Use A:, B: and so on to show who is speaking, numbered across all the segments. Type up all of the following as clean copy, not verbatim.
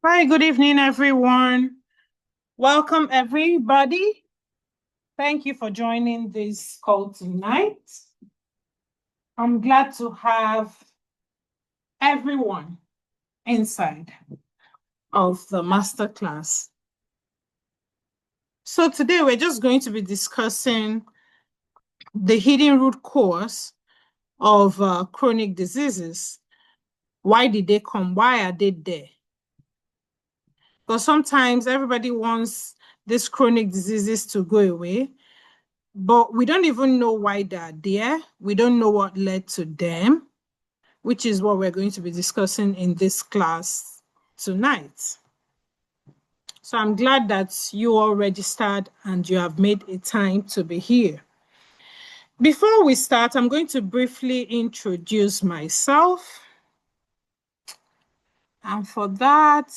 A: Hi, good evening, everyone. Welcome, everybody. Thank you for joining this call tonight. I'm glad to have everyone inside of the masterclass. So today we're just going to be discussing the hidden root cause of chronic diseases. Why did they come? Why are they there? Because sometimes everybody wants these chronic diseases to go away, but we don't even know why they're there. We don't know what led to them, which is what we're going to be discussing in this class tonight. So I'm glad that you all registered and you have made a time to be here. Before we start, I'm going to briefly introduce myself. And for that,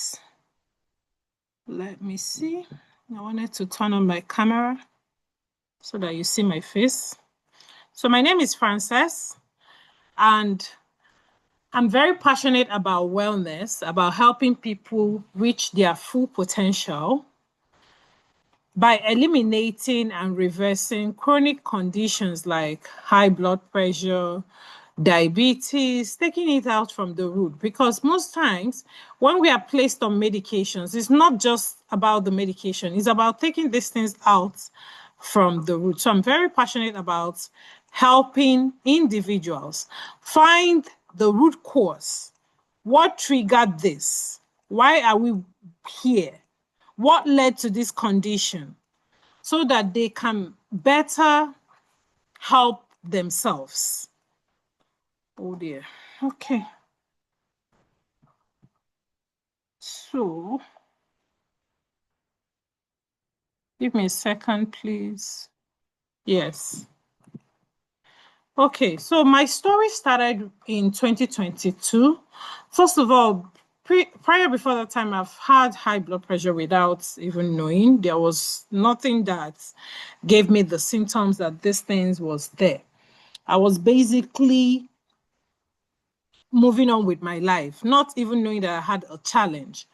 A: let me see. I wanted to turn on my camera so that you see my face. So my name is Francess, and I'm very passionate about wellness, about helping people reach their full potential by eliminating and reversing chronic conditions like high blood pressure, diabetes, taking it out from the root. Because most times when we are placed on medications, it's not just about the medication, it's about taking these things out from the root. So I'm very passionate about helping individuals find the root cause. What triggered this? Why are we here? What led to this condition? So that they can better help themselves. Oh dear. Okay. So, give me a second, please. Yes. Okay, so my story started in 2022. First of all, before that time, I've had high blood pressure without even knowing. There was nothing that gave me the symptoms that this thing was there. I was basically moving on with my life, not even knowing that I had a challenge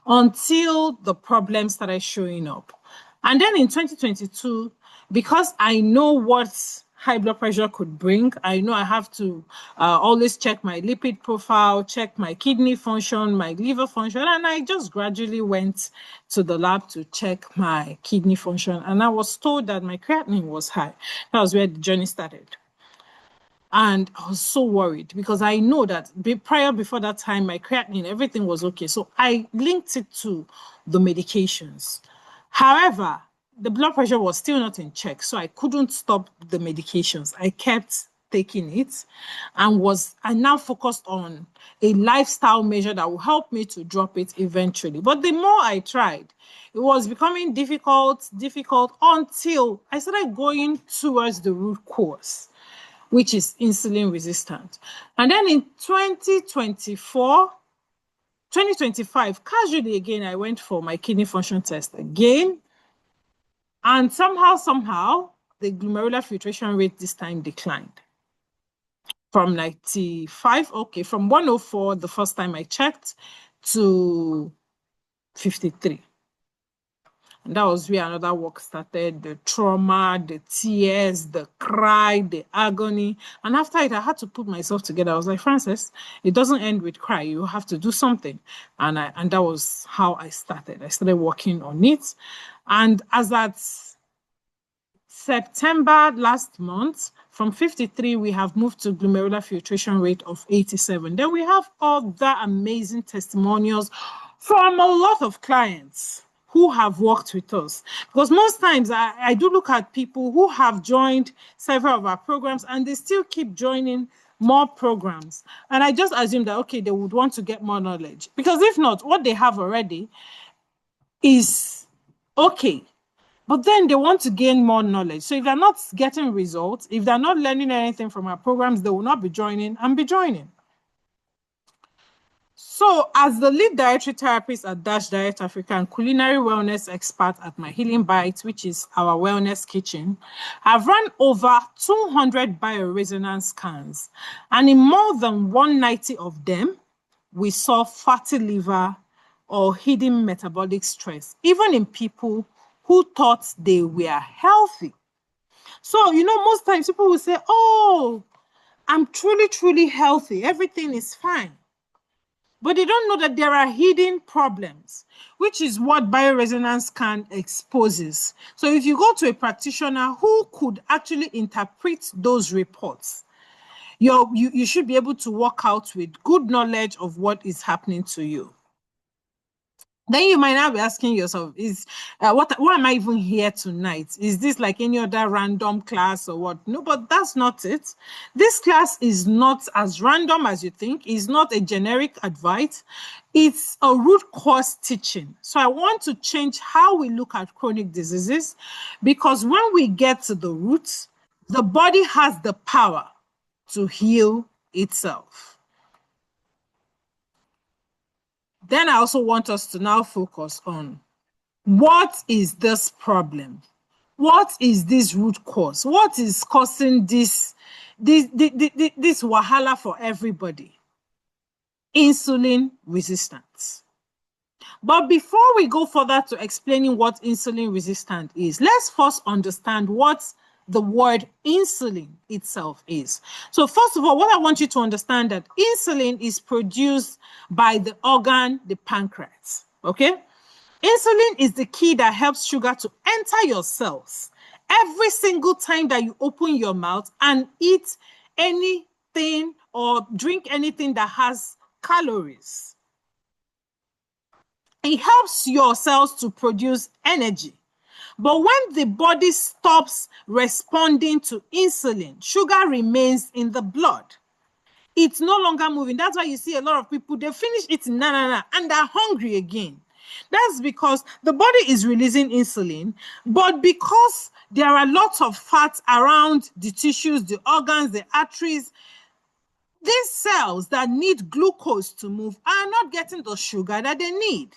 A: until the problem started showing up. And then in 2022, because I know what high blood pressure could bring, I know I have to always check my lipid profile, check my kidney function, my liver function. And I just gradually went to the lab to check my kidney function. And I was told that my creatinine was high. That was where the journey started. And I was so worried because I know that before that time, my creatinine, everything was okay. So I linked it to the medications. However, the blood pressure was still not in check. So I couldn't stop the medications. I kept taking it and now focused on a lifestyle measure that will help me to drop it eventually. But the more I tried, it was becoming difficult until I started going towards the root cause, which is insulin resistant. And then in 2025, casually again, I went for my kidney function test again. And somehow, the glomerular filtration rate this time declined from 95, from 104 the first time I checked to 53. And that was where another work started, the trauma, the tears, the cry, the agony. And after it, I had to put myself together. I was like, Frances, it doesn't end with cry. You have to do something. And that was how I started. I started working on it. And as at September last month, from 53, we have moved to glomerular filtration rate of 87. Then we have other amazing testimonials from a lot of clients who have worked with us. Because most times I do look at people who have joined several of our programs and they still keep joining more programs. And I just assume that, okay, they would want to get more knowledge. Because if not, what they have already is okay. But then they want to gain more knowledge. So if they're not getting results, if they're not learning anything from our programs, they will not be joining and be joining. So as the lead dietary therapist at Dash Diet Africa and culinary wellness expert at My Healing Bites, which is our wellness kitchen, I've run over 200 bioresonance scans. And in more than 190 of them, we saw fatty liver or hidden metabolic stress, even in people who thought they were healthy. So, most times people will say, oh, I'm truly, truly healthy. Everything is fine. But they don't know that there are hidden problems, which is what bioresonance scan exposes. So if you go to a practitioner who could actually interpret those reports, you should be able to walk out with good knowledge of what is happening to you. Then you might now be asking yourself, what am I even here tonight? Is this like any other random class or what? No, but that's not it. This class is not as random as you think. It's not a generic advice. It's a root cause teaching. So I want to change how we look at chronic diseases, because when we get to the roots, the body has the power to heal itself. Then I also want us to now focus on what is this problem? What is this root cause? What is causing this wahala for everybody? Insulin resistance. But before we go further to explaining what insulin resistant is, let's first understand what the word insulin itself is. So first of all, what I want you to understand that insulin is produced by the organ, the pancreas, okay? Insulin is the key that helps sugar to enter your cells every single time that you open your mouth and eat anything or drink anything that has calories. It helps your cells to produce energy. But when the body stops responding to insulin, sugar remains in the blood. It's no longer moving. That's why you see a lot of people, they finish eating, and they're hungry again. That's because the body is releasing insulin, but because there are lots of fats around the tissues, the organs, the arteries, these cells that need glucose to move are not getting the sugar that they need.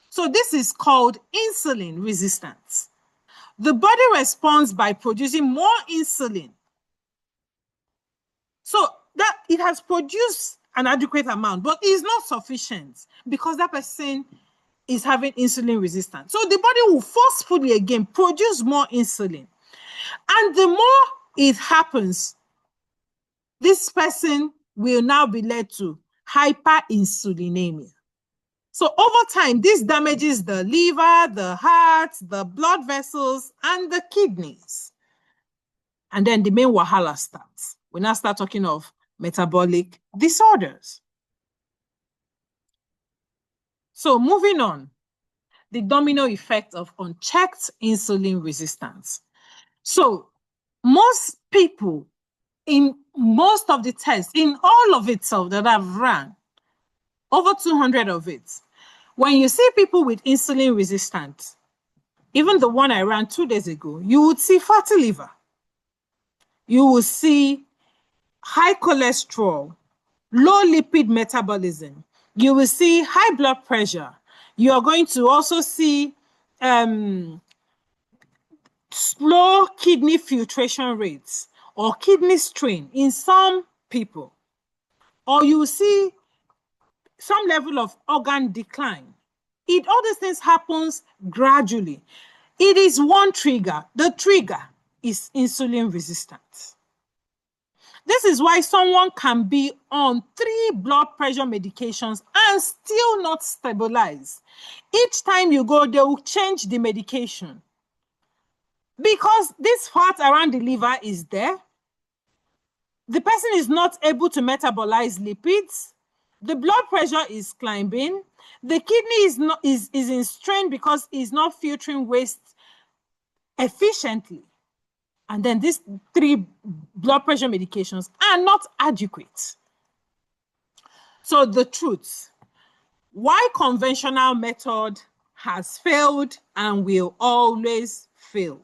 A: So this is called insulin resistance. The body responds by producing more insulin. So that it has produced an adequate amount, but it's not sufficient because that person is having insulin resistance. So the body will forcefully again produce more insulin. And the more it happens, this person will now be led to hyperinsulinemia. So over time, this damages the liver, the heart, the blood vessels, and the kidneys. And then the main wahala starts. We now start talking of metabolic disorders. So moving on, the domino effect of unchecked insulin resistance. So most people, in most of the tests, in all of itself that I've run, over 200 of it, when you see people with insulin resistance, even the one I ran 2 days ago, you would see fatty liver. You will see high cholesterol, low lipid metabolism. You will see high blood pressure. You are going to also see slow kidney filtration rates or kidney strain in some people. Or you will see some level of organ decline. All these things happens gradually. It is one trigger. The trigger is insulin resistance. This is why someone can be on 3 blood pressure medications and still not stabilize. Each time you go, they will change the medication. Because this fat around the liver is there. The person is not able to metabolize lipids. The blood pressure is climbing. The kidney is in strain because it's not filtering waste efficiently. And then these 3 blood pressure medications are not adequate. So the truth, why conventional method has failed and will always fail.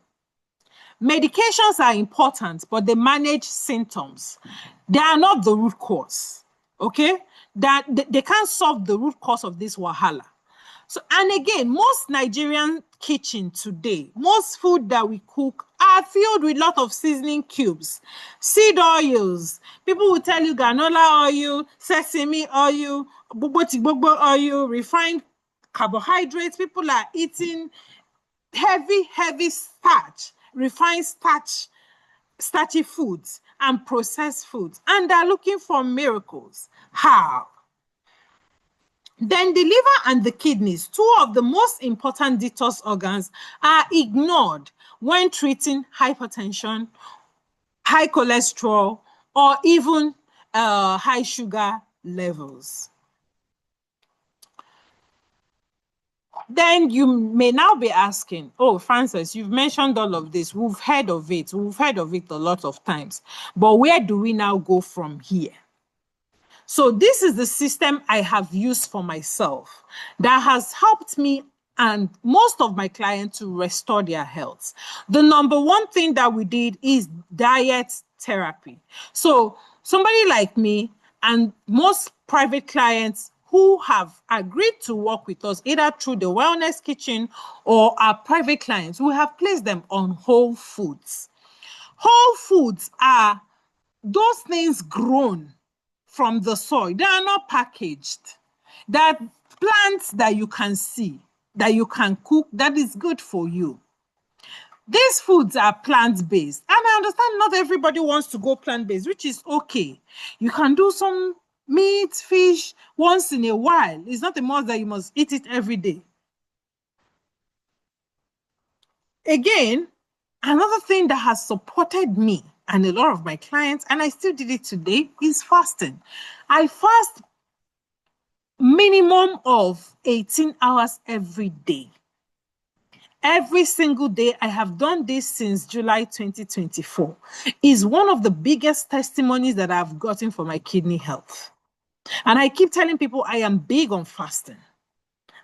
A: Medications are important, but they manage symptoms. They are not the root cause, okay? That they can't solve the root cause of this wahala. So, and again, most Nigerian kitchen today, most food that we cook are filled with a lot of seasoning cubes, seed oils. People will tell you granola oil, sesame oil, bobo oil, refined carbohydrates. People are eating heavy starch, refined starch, starchy foods and processed foods, and they're looking for miracles. How? Then the liver and the kidneys, two of the most important detox organs, are ignored when treating hypertension, high cholesterol, or even high sugar levels. Then you may now be asking, oh, Frances, you've mentioned all of this. We've heard of it. We've heard of it a lot of times. But where do we now go from here? So this is the system I have used for myself that has helped me and most of my clients to restore their health. The number one thing that we did is diet therapy. So somebody like me and most private clients who have agreed to work with us, either through the Wellness Kitchen or our private clients, we have placed them on whole foods. Whole foods are those things grown from the soil. They are not packaged. They're plants that you can see, that you can cook, that is good for you. These foods are plant-based. And I understand not everybody wants to go plant-based, which is okay. You can do some meat, fish once in a while. It's not a must that you must eat it every day. Again, another thing that has supported me and a lot of my clients, and I still did it today, is fasting. I fast minimum of 18 hours every day. Every single day. I have done this since July 2024. Is one of the biggest testimonies that I've gotten for my kidney health. And I keep telling people I am big on fasting.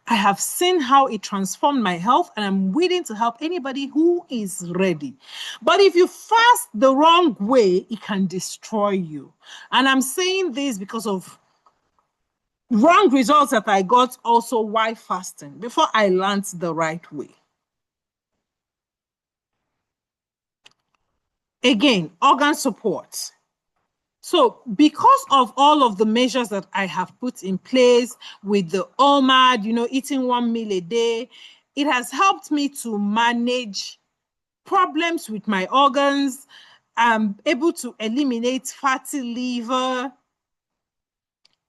A: I have seen how it transformed my health, and I'm willing to help anybody who is ready. But if you fast the wrong way, it can destroy you. And I'm saying this because of wrong results that I got also while fasting before I learned the right way. Again, organ support. So because of all of the measures that I have put in place with the OMAD, eating 1 meal a day, it has helped me to manage problems with my organs. I'm able to eliminate fatty liver.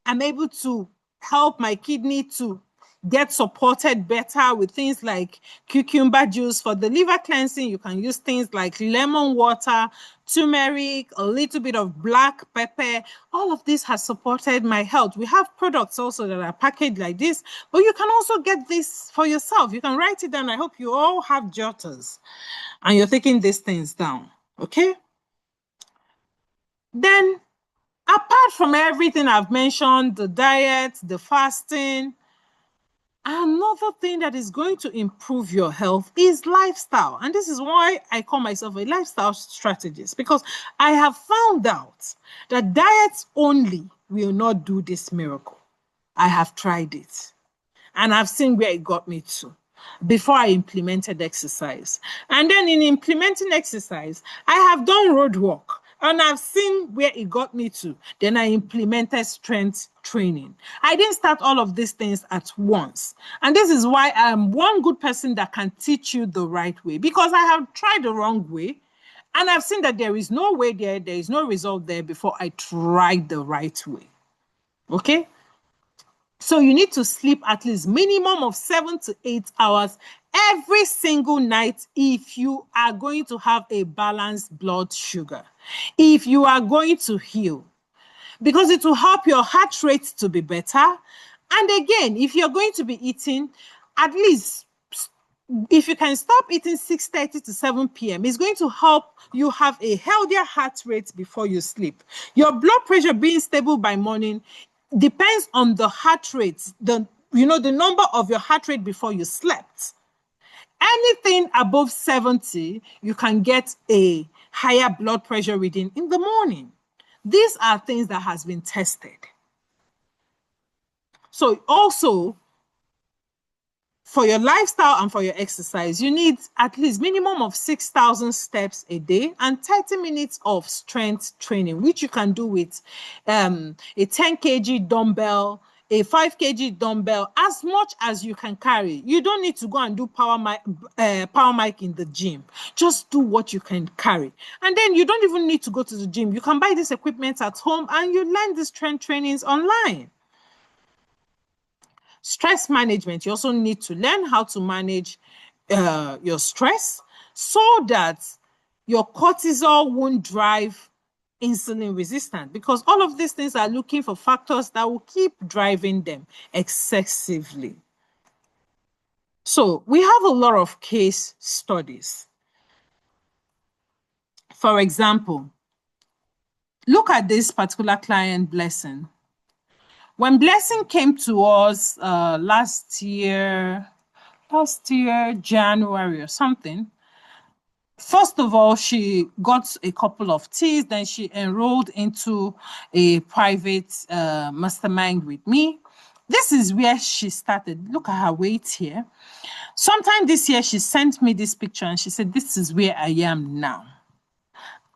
A: I'm able to help my kidney to get supported better with things like cucumber juice. For the liver cleansing, you can use things like lemon water, turmeric, a little bit of black pepper. All of this has supported my health. We have products also that are packaged like this, but you can also get this for yourself. You can write it down. I hope you all have jotters and you're taking these things down, okay? Then, apart from everything I've mentioned, the diet, the fasting, another thing that is going to improve your health is lifestyle. And this is why I call myself a lifestyle strategist, because I have found out that diets only will not do this miracle. I have tried it and I've seen where it got me to before I implemented exercise. And then in implementing exercise, I have done road walk. And I've seen where it got me to. Then I implemented strength training. I didn't start all of these things at once. And this is why I'm one good person that can teach you the right way. Because I have tried the wrong way. And I've seen that there is no way there is no result there before I tried the right way. Okay? So you need to sleep at least minimum of 7 to 8 hours every single night if you are going to have a balanced blood sugar, if you are going to heal, because it will help your heart rate to be better. And again, if you're going to be eating, at least if you can stop eating 6:30 to 7 p.m., it's going to help you have a healthier heart rate before you sleep. Your blood pressure being stable by morning depends on the heart rate, the number of your heart rate before you slept. Anything above 70, you can get a higher blood pressure reading in the morning. These are things that has been tested. So also, for your lifestyle and for your exercise, you need at least minimum of 6,000 steps a day and 30 minutes of strength training, which you can do with a 10 kg dumbbell, a 5 kg dumbbell, as much as you can carry. You don't need to go and do power mic in the gym. Just do what you can carry. And then you don't even need to go to the gym. You can buy this equipment at home and you learn these strength trainings online. Stress management. You also need to learn how to manage your stress so that your cortisol won't drive insulin resistant, because all of these things are looking for factors that will keep driving them excessively. So we have a lot of case studies. For example, look at this particular client, Blessing. When Blessing came to us last year, January or something, first of all, she got a couple of teas, then she enrolled into a private mastermind with me. This is where she started. Look at her weight here. Sometime this year, she sent me this picture and she said, this is where I am now.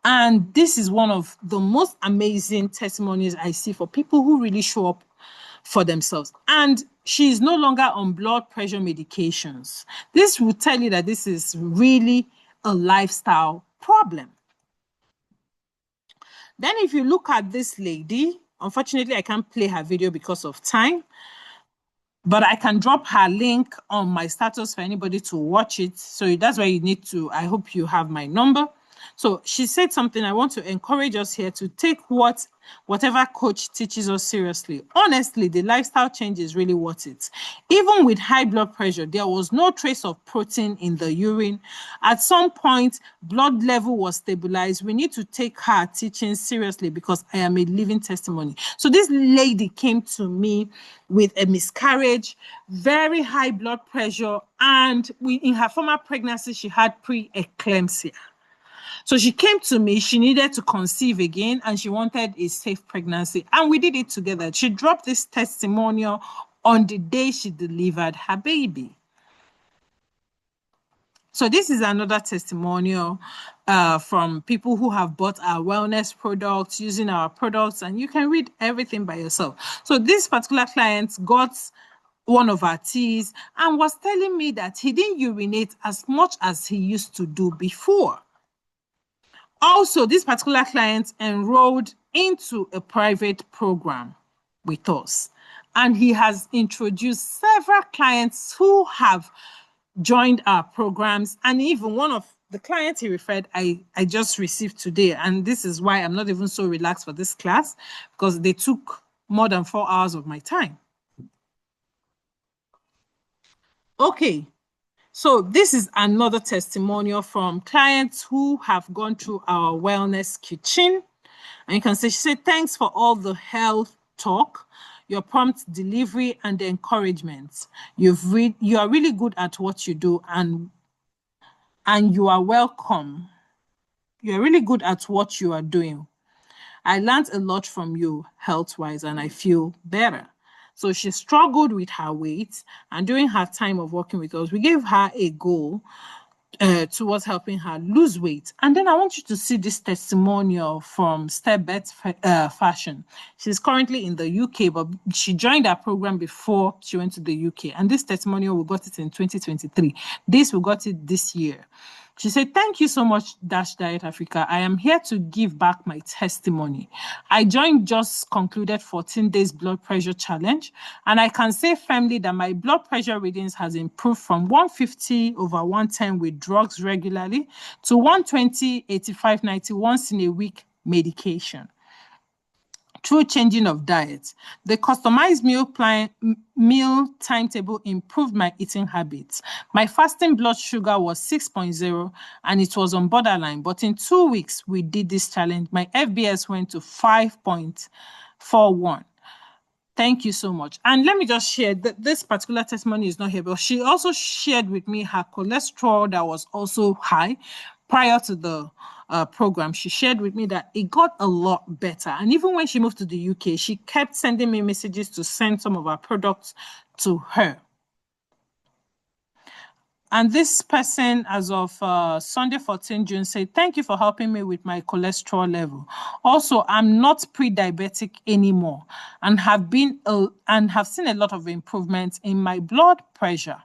A: And this is one of the most amazing testimonies I see for people who really show up for themselves. And she is no longer on blood pressure medications. This will tell you that this is really a lifestyle problem. Then if you look at this lady, unfortunately, I can't play her video because of time, but I can drop her link on my status for anybody to watch it. So that's why you need to, I hope you have my number. So she said something. I want to encourage us here to take whatever coach teaches us seriously. Honestly, the lifestyle change is really worth it. Even with high blood pressure, there was no trace of protein in the urine. At some point, blood level was stabilized. We need to take her teaching seriously because I am a living testimony. So this lady came to me with a miscarriage, very high blood pressure, and in her former pregnancy, she had preeclampsia. So she came to me, she needed to conceive again, and she wanted a safe pregnancy. And we did it together. She dropped this testimonial on the day she delivered her baby. So this is another testimonial from people who have bought our wellness products, using our products, and you can read everything by yourself. So this particular client got one of our teas and was telling me that he didn't urinate as much as he used to do before. Also, this particular client enrolled into a private program with us, and he has introduced several clients who have joined our programs, and even one of the clients he referred, I just received today, and this is why I'm not even so relaxed for this class, because they took more than 4 hours of my time. Okay. So this is another testimonial from clients who have gone through our wellness kitchen. And you can see, she said, thanks for all the health talk, your prompt delivery and the encouragement. You are really good at what you do, and you are welcome. You are really good at what you are doing. I learned a lot from you health-wise, and I feel better. So she struggled with her weight, and during her time of working with us, we gave her a goal towards helping her lose weight. And then I want you to see this testimonial from Step Bet Fashion. She's currently in the UK, but she joined our program before she went to the UK. And this testimonial, we got it in 2023. We got it this year. She said, thank you so much, Dash Diet Africa. I am here to give back my testimony. I joined just concluded 14 days blood pressure challenge, and I can say firmly that my blood pressure readings has improved from 150/110 with drugs regularly to 120/85/90 once in a week medication. Through changing of diet, the customized meal timetable improved my eating habits. My fasting blood sugar was 6.0 and it was on borderline, but in 2 weeks we did this challenge. My FBS went to 5.41. Thank you so much. And let me just share that this particular testimony is not here, but she also shared with me her cholesterol that was also high prior to the program. She shared with me that it got a lot better. And even when she moved to the UK, she kept sending me messages to send some of our products to her. And this person, as of Sunday 14 June, said, thank you for helping me with my cholesterol level. Also, I'm not pre-diabetic anymore and have seen a lot of improvements in my blood pressure.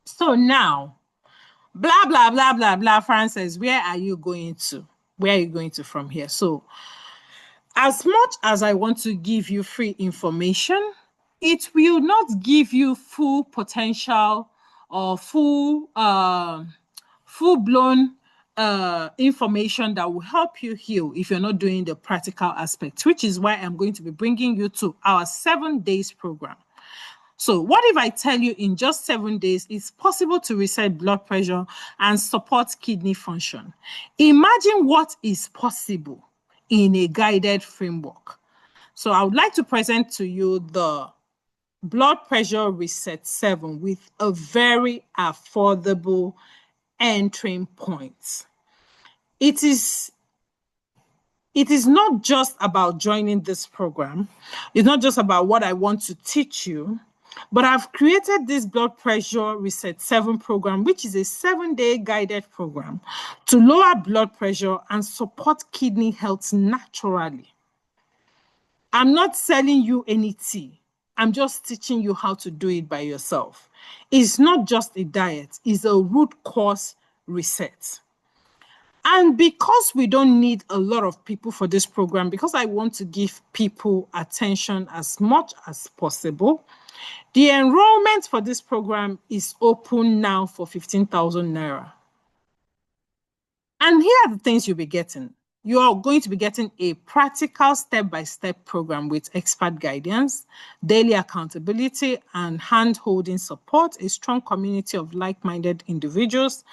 A: So now, blah, blah, blah, blah, blah, Frances, where are you going to? Where are you going to from here? So as much as I want to give you free information, it will not give you full potential or full-blown information that will help you heal if you're not doing the practical aspect, which is why I'm going to be bringing you to our 7 days program. So what if I tell you in just 7 days, it's possible to reset blood pressure and support kidney function? Imagine what is possible in a guided framework. So I would like to present to you the blood pressure reset 7 with a very affordable entry point. It is not just about joining this program. It's not just about what I want to teach you, but I've created this blood pressure reset 7 program, which is a 7-day guided program to lower blood pressure and support kidney health naturally. I'm not selling you any tea. I'm just teaching you how to do it by yourself. It's not just a diet, it's a root cause reset. And because we don't need a lot of people for this program, because I want to give people attention as much as possible, the enrollment for this program is open now for 15,000 naira. And here are the things you'll be getting. You are going to be getting a practical step-by-step program with expert guidance, daily accountability, and hand-holding support, a strong community of like-minded individuals,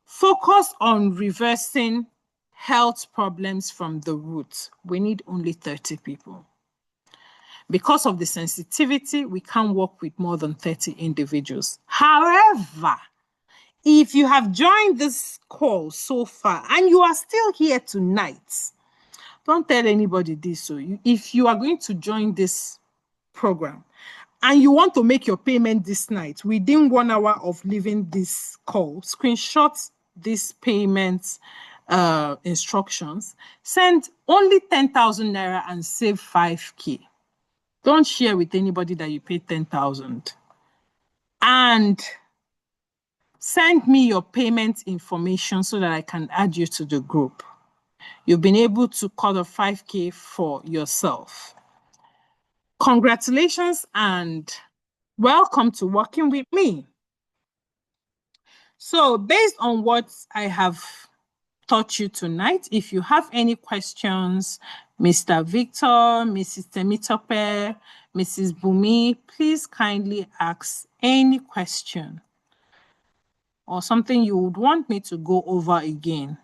A: focus on reversing health problems from the root. We need only 30 people. Because of the sensitivity, we can't work with more than 30 individuals. However, if you have joined this call so far and you are still here tonight, don't tell anybody this. So if you are going to join this program and you want to make your payment this night, within 1 hour of leaving this call, screenshot this payment instructions, send only 10,000 naira and save 5K. Don't share with anybody that you paid 10,000. And send me your payment information so that I can add you to the group. You've been able to cut a 5K for yourself. Congratulations and welcome to working with me. So based on what I have taught you tonight, if you have any questions, Mr. Victor, Mrs. Temitope, Mrs. Bumi, please kindly ask any question or something you would want me to go over again.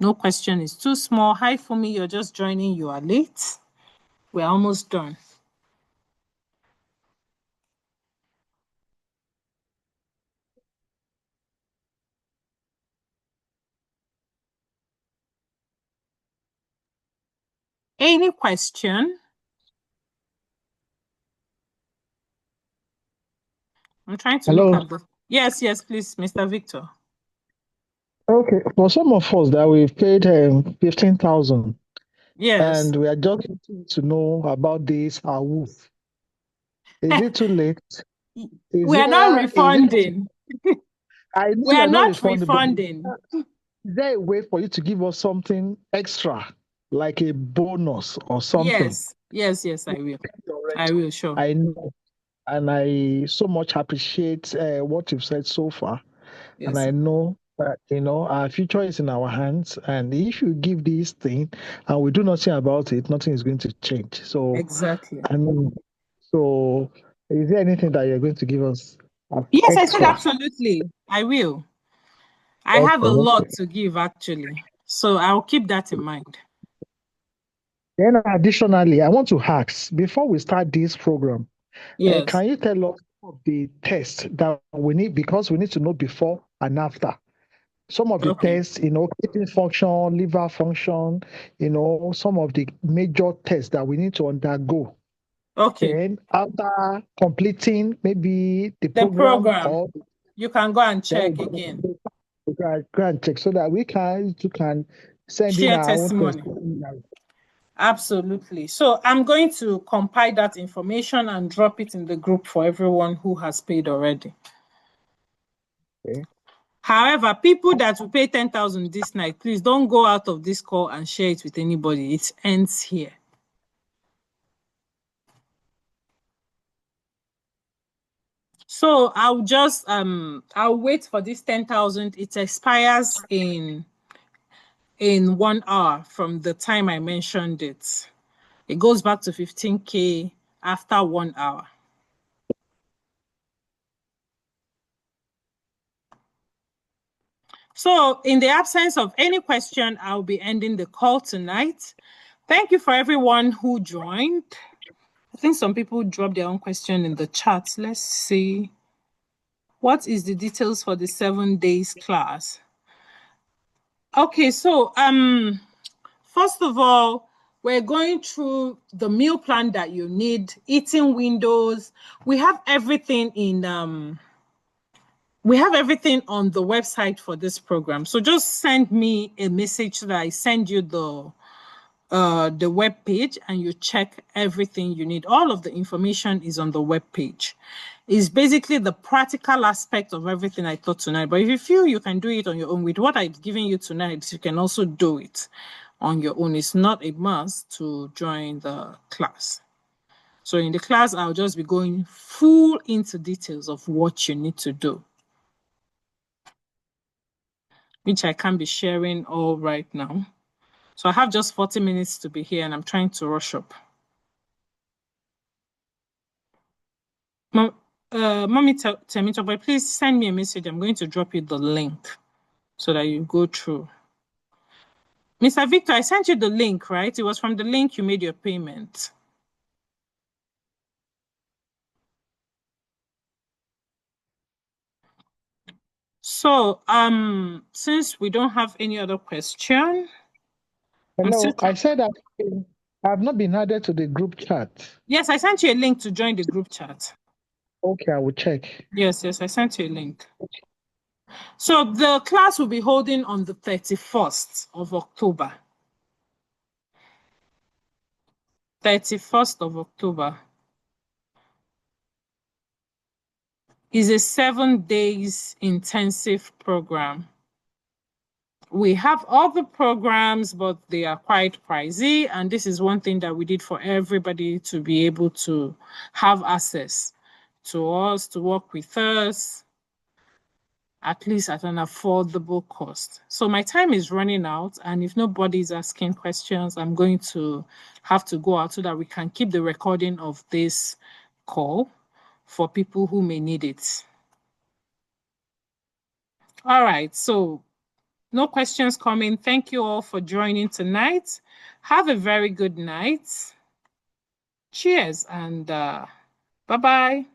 A: No question is too small. Hi, Fumi, you're just joining. You are late. We're almost done. Any question? I'm trying to look at the... Yes, please, Mr. Victor.
B: Okay, for some of us that we've paid 15,000,
A: yes,
B: and we are just wanting to know about this AWOOF. Is it too late?
A: We are not refunding.
B: I know
A: we are not
B: refunding. Is there a way for you to give us something extra, like a bonus or something?
A: Yes, I will. I will, sure.
B: I know. And I so much appreciate what you've said so far. Yes. And I know that, our future is in our hands. And if you give this thing and we do nothing about it, nothing is going to change. So,
A: exactly.
B: So is there anything that you're going to give us?
A: Yes,
B: extra?
A: I said absolutely. I will. I have a lot to give, actually. So I'll keep that in mind.
B: Then additionally, I want to ask, before we start this program, can you tell us the tests that we need, because we need to know before and after? Some of the tests, kidney function, liver function, some of the major tests that we need to undergo.
A: Okay.
B: Then after completing maybe the
A: The
B: program,
A: program,
B: or
A: you can go and
B: then
A: check again.
B: we go and check so that we can send in
A: Share
B: our own
A: testimony.
B: testimony.
A: Absolutely. So I'm going to compile that information and drop it in the group for everyone who has paid already.
B: Okay.
A: However, people that will pay 10,000 this night, please don't go out of this call and share it with anybody. It ends here. So I'll just I'll wait for this 10,000. It expires in 1 hour from the time I mentioned it. It goes back to 15K after 1 hour. So in the absence of any question, I'll be ending the call tonight. Thank you for everyone who joined. I think some people dropped their own question in the chat. Let's see. What is the details for the 7 days class? Okay, so first of all, we're going through the meal plan that you need, eating windows. We have everything in we have everything on the website for this program. So just send me a message that I send you the web page and you check everything you need. All of the information is on the web page. It's basically the practical aspect of everything I taught tonight. But if you feel you can do it on your own with what I've given you tonight, you can also do it on your own. It's not a must to join the class. So in the class, I'll just be going full into details of what you need to do, which I can't be sharing all right now. So I have just 40 minutes to be here and I'm trying to rush up. Mommy Temitope, please send me a message. I'm going to drop you the link so that you go through. Mr. Victor, I sent you the link, right? It was from the link you made your payment. So, since we don't have any other question.
B: Hello, I said that I have not been added to the group chat.
A: Yes, I sent you a link to join the group chat.
B: Okay, I will check.
A: Yes, I sent you a link. So the class will be holding on the 31st of October. 31st of October is a 7 days intensive program. We have other programs, but they are quite pricey. And this is one thing that we did for everybody to be able to have access to us, to work with us, at least at an affordable cost. So my time is running out. And if nobody is asking questions, I'm going to have to go out so that we can keep the recording of this call for people who may need it. All right. So no questions coming. Thank you all for joining tonight. Have a very good night. Cheers and bye-bye.